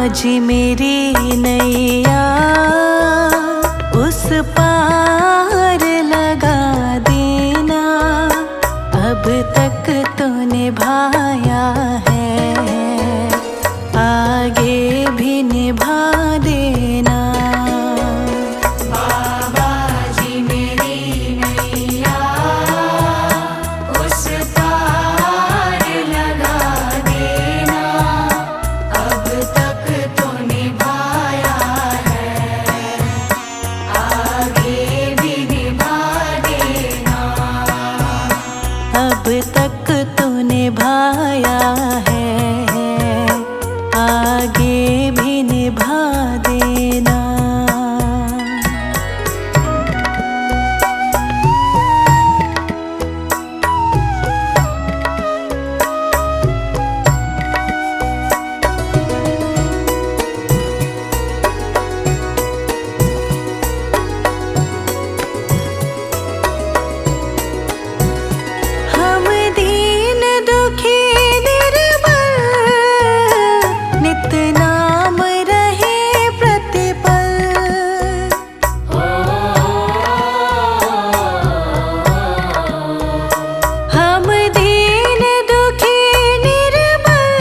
जी मेरी नैया उस पार लगा देना। अब तक तो निभाया है, आगे भी निभा देना। बाबा जी मेरी नैया उस पार लगा देना। अब तक तो निभाया है, आगे भी निभा देना। अब तक तो निभाया है, आगे भी निभा देना। हम दीन दुखी निर्बल, नित नाम रहे प्रतिपल। हम दीन दुखी निर्बल,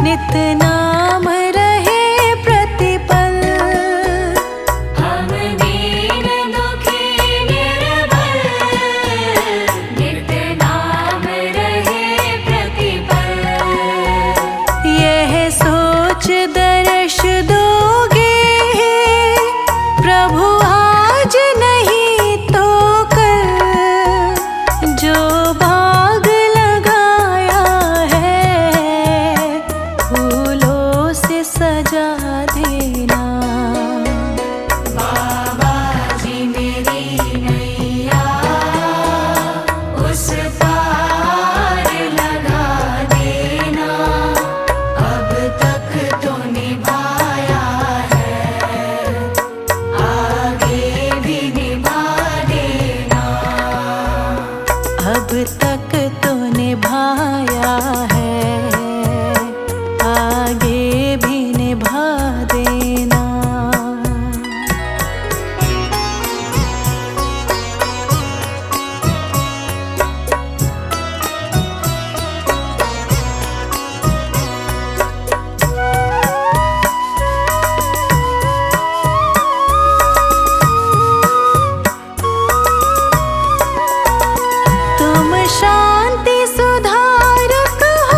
नित नाम रहे प्रतिपल। हम दीन दुखी निर्बल, नित नाम रहे प्रतिपल। यह सोच दर्श दोगे प्रभु आज नहीं तो कल। जो बाग लगाया है फूलों से सजा देना। बाबा जी मेरी नैया उस पार लगा देना। अब तक तो निभाया है, आगे भी निभा देना। अब तक तो निभाया है, आगे भी निभा देना। तुम शांति सुधारक हो,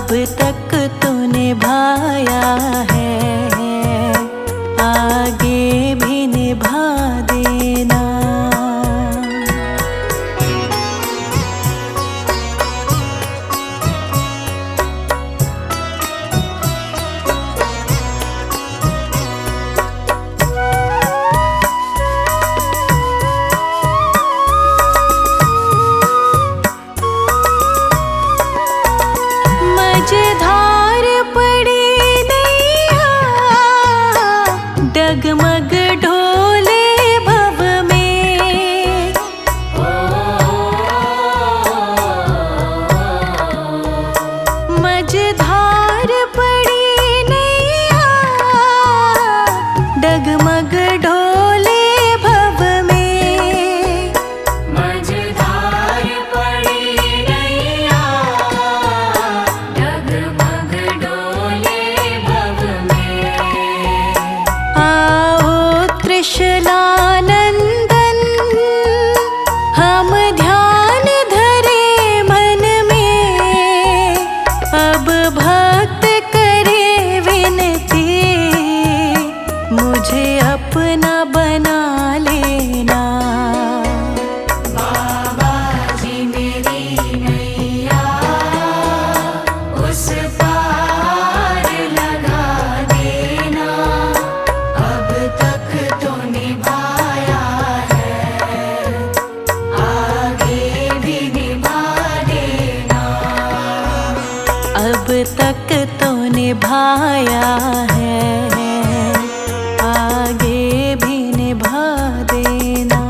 अब तक तो निभाया है, आगे भी निभा देना। मझधार पड़ी नैया, डगमग ढोले भव में। मझधार पड़ी नैया, डगमग ढोले भव में। मझधार पड़ी नैया, डगमग डोले भव में। आओ त्रिशलानंदन, हम ध्यान धरे मन में। अब भक्त करे विनती, मुझे अपना बना लेना। बाबा जी मेरी नैया उस पार लगा देना। अब तक तो निभाया है, आगे भी निभा देना। अब तक तो निभाया है, आगे भी निभा देना।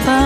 बा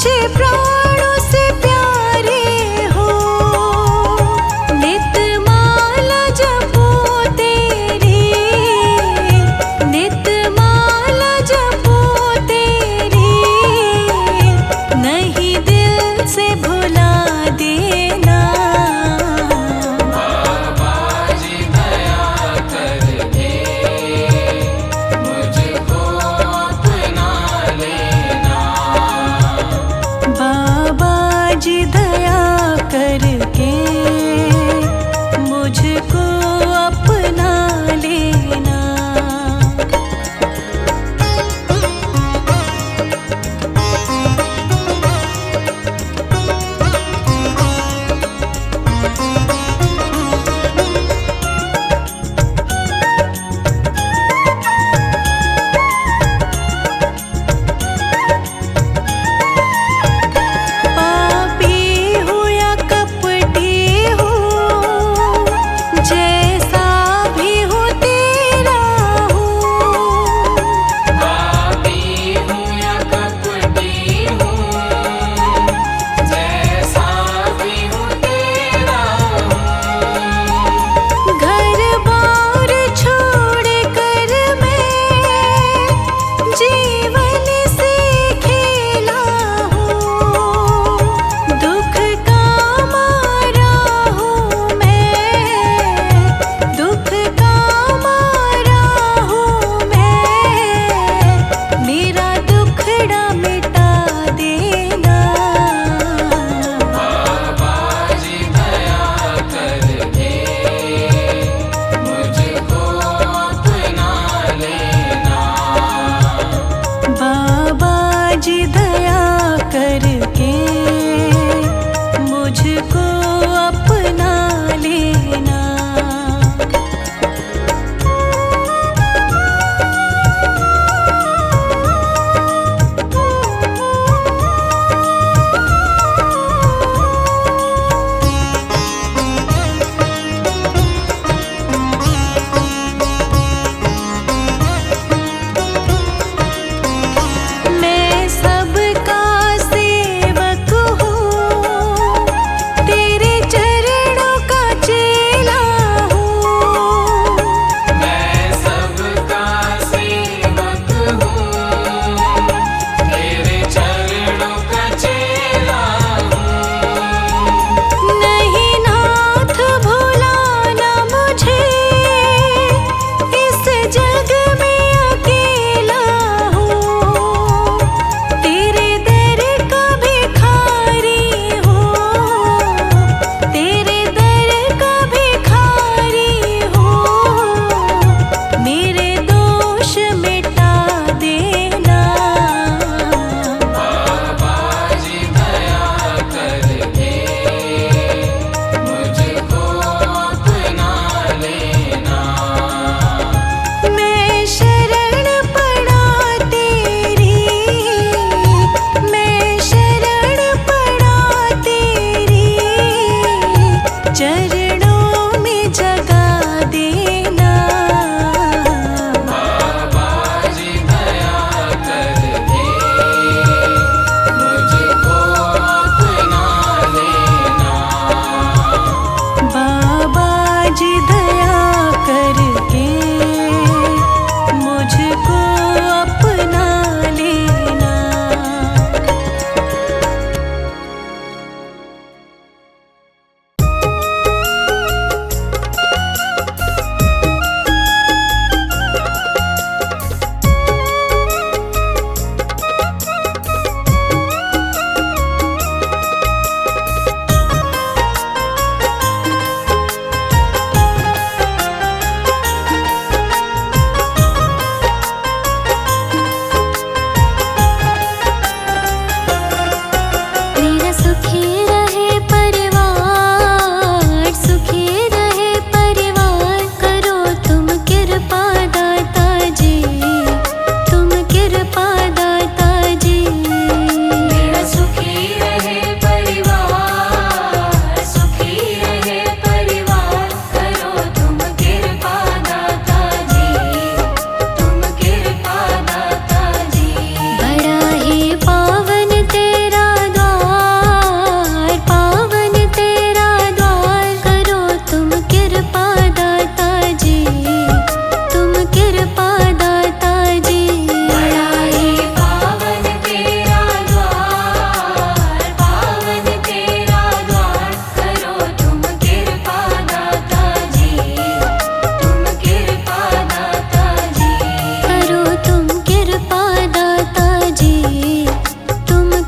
मुझे प्राणों से प्यारे हो। नित माला जपो तेरी, नित माला जपो तेरी, नहीं दिल से भुला देना। बाबा जी दया करके मुझको अपना लेना।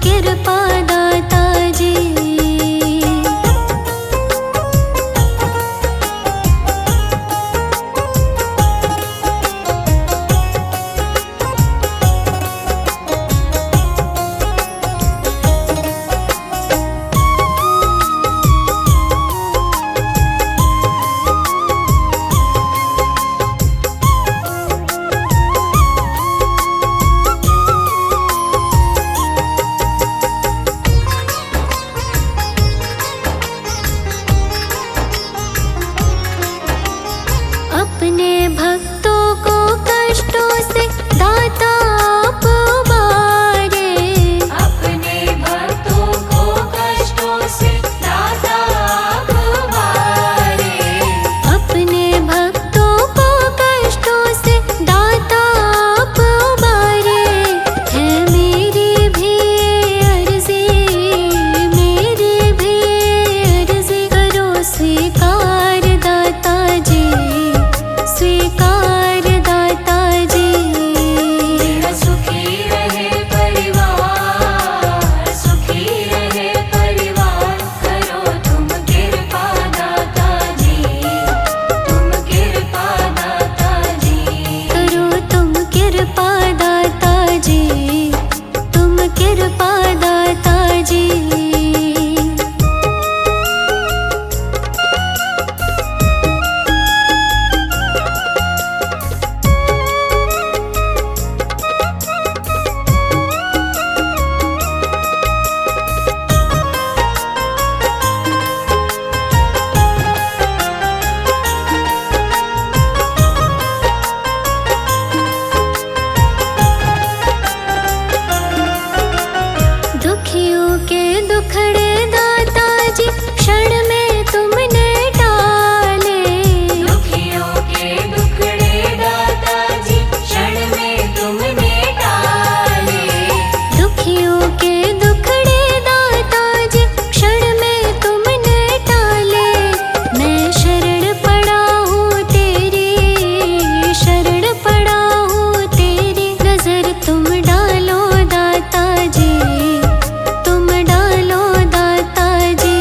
कृपा दाता जी। अपने भक्तों को कष्टों से दाता आप उबारे। अपने भक्तों को कष्टों से दाता आप उबारे। अपने भक्तों को कष्टों से दाता आप उबारे। है मेरी भी अर्जी, मेरी भी अर्जी करो स्वीकार दाता जी, स्वीकार दाता जी। मेरा सुखी रहे परिवार, सुखी रहे परिवार, करो तुम कृपा दाता जी, तुम कृपा दाता जी। करो तुम कृपा दाता जी, तुम कृपा दाता जी। दुखियों के दुखड़े दाता जी क्षण में तुमने टाले। दुखियों के दुखड़े दाता जी क्षण में तुमने टाले। दुखियों के दुखड़े दाता जी क्षण में तुमने टाले। मैं शरण पड़ा हूँ तेरी, शरण पड़ा हूँ तेरी, नजर तुम डालो दाता जी, तुम डालो दाता जी।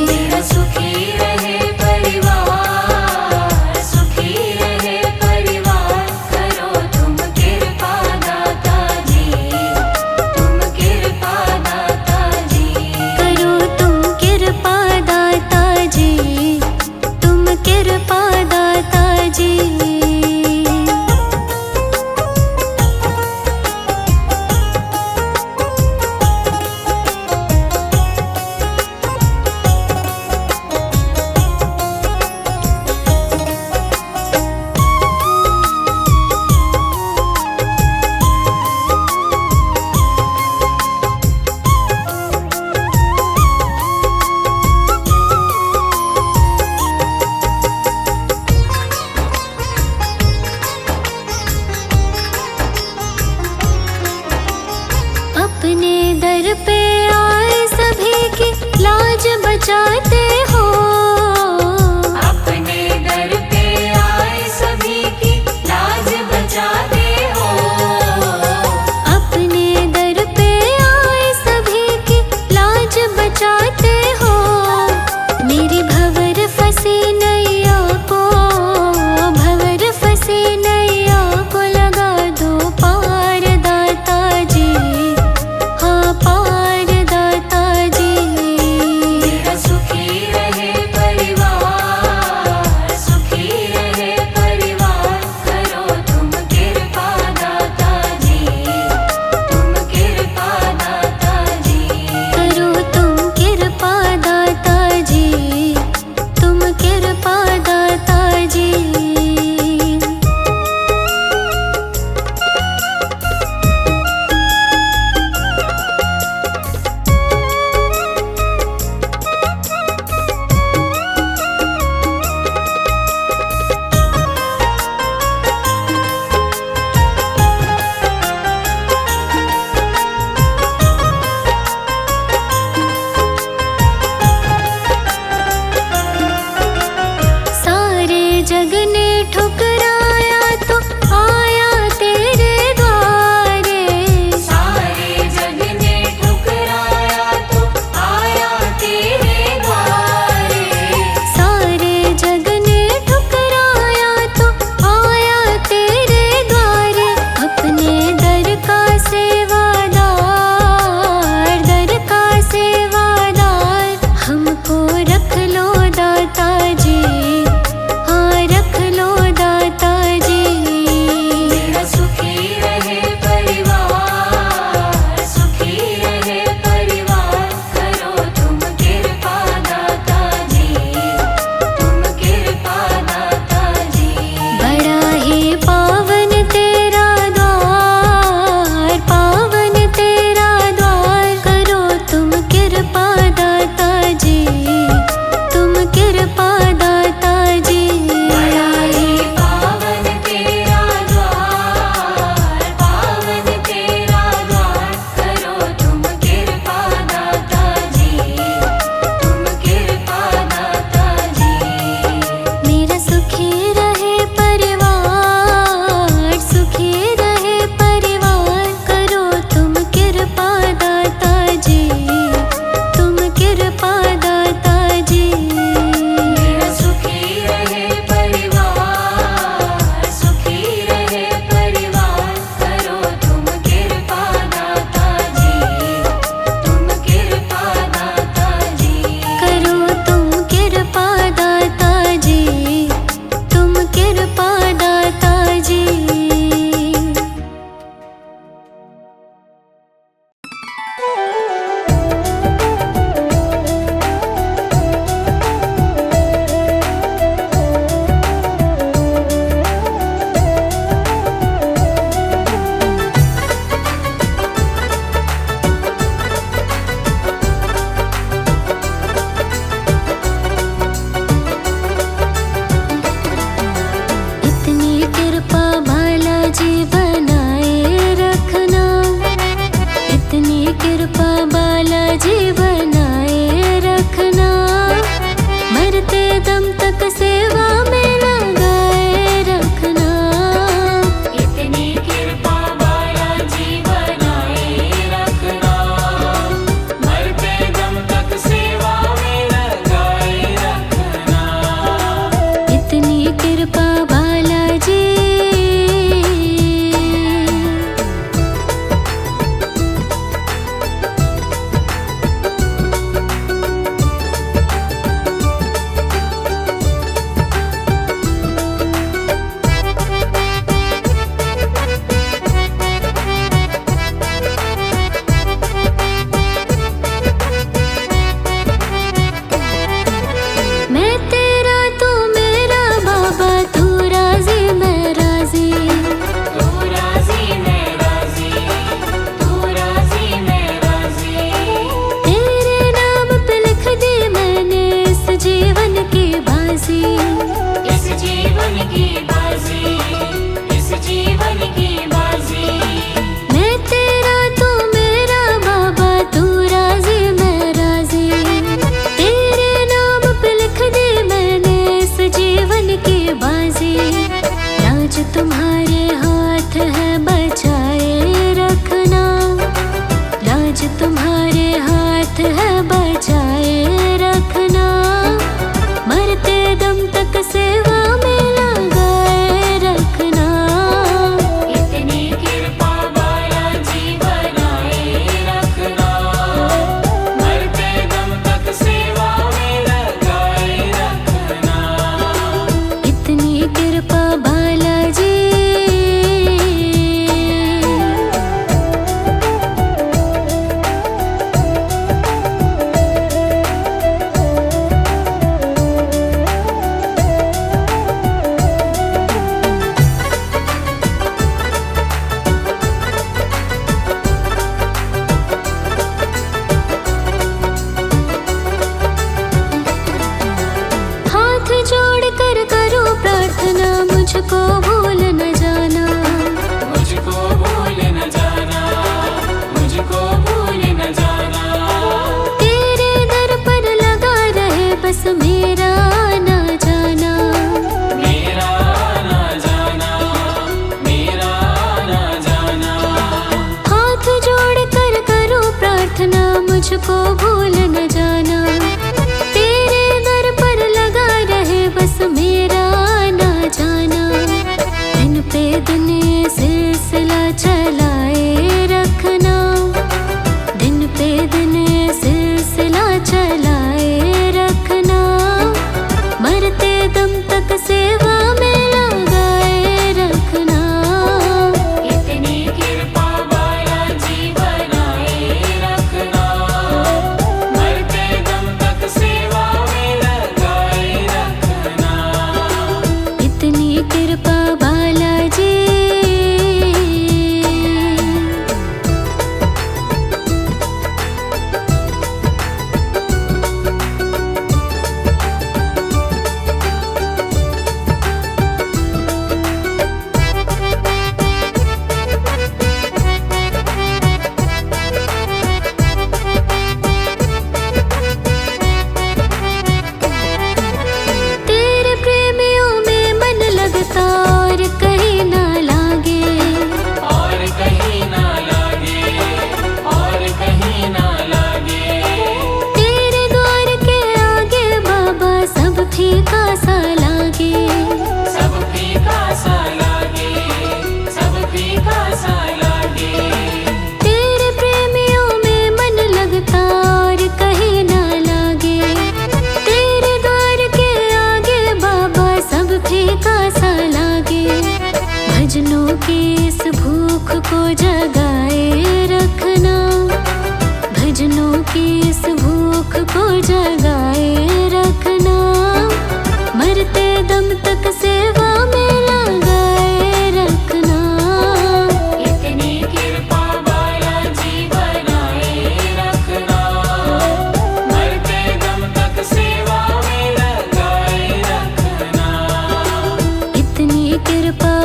मेरा सुखी रहे परिवार, सुखी रहे परिवार, करो तुम कृपा दाता जी, तुम कृपा दाता जी। करो तुम कृपा दाता जी, तुम कृपा दाता जी। अपने दर पे आए सभी की लाज बचाते हो। अपने दर पे आए सभी की लाज बचाते हो। अपने दर पे आए सभी की लाज बचाते हो। मेरी भंवर फंसी नैया को, भंवर फंसी नैया को लगा दो पार दाता जी, हाँ पार दाता जी। मेरा सुखी बालाजी बनाए रखना, मरते दम तक सेवा में लगाए रखना। इतनी कृपा बालाजी बनाए रखना, मरते दम तक सेवा में लगाए रखना। इतनी कृपा बालाजी। मैं तेरा तू मेरा बाबा, तू राजी मैं राजी। तू राजी मैं राजी, तू राजी मैं राजी। तेरे नाम पे लिख दी मैंने इस जीवन की बाजी। इस जीवन की बाजी, इस जीवन की बाजी। मैं तेरा तू मेरा बाबा, तू राजी मैं राजी। तेरे नाम पे लिख दी मैंने इस जीवन की बाजी। लाज तुम्हारे हाथ है बचाए रखना, लाज तुम्हारे हाथ है बचाए रखना, मरते दम तक सेवा में लगाए रखना। इतनी कृपा बालाजी बनाए रखना, मरते दम तक सेवा में लगाए रखना। इतनी कृपा बालाजी। हाथ जोड़ कर करो प्रार्थना, मुझको भूल न जाना। मुझको भूल न जाना, मुझको भूल न जाना। तेरे दर पर लगा रहे बस मेरा ना जाना। मेरा ना जाना, मेरा ना जाना। हाथ जोड़ कर करो प्रार्थना, मुझको भूल न जाना। तेरे दर पर लगा रहे बस मेरा ना जाना। दिन पे दिन ये सिलसिला चलाए रखना, दिन पे दिन ये सिलसिला चलाए रखना, मरते दम तक सेवा में लगाए रखना। इतनी कृपा बालाजी बनाए रखना, मरते दम तक सेवा में लगाए रखना। इतनी कृपा बालाजी। तेरे प्रेमियों में मन लगता और कहीं ना लागे। और कहीं ना लागे, और कहीं ना लागे। तेरे द्वार के आगे बाबा सब फीका सा लागे। सब फीका सा लागे, सब फीका सा लागे। तेरे प्रेमियों में मन लगता और कहीं ना लागे। तेरे द्वार के आगे बाबा सब फीका सा लागे। भजनों की इस भूख को जगाए रखना, भजनों की इस भूख को जगाए रखना, मरते दम तक सेवा में लगाए रखना। इतनी कृपा बालाजी बनाए रखना, मरते दम तक सेवा में लगाए रखना। इतनी कृपा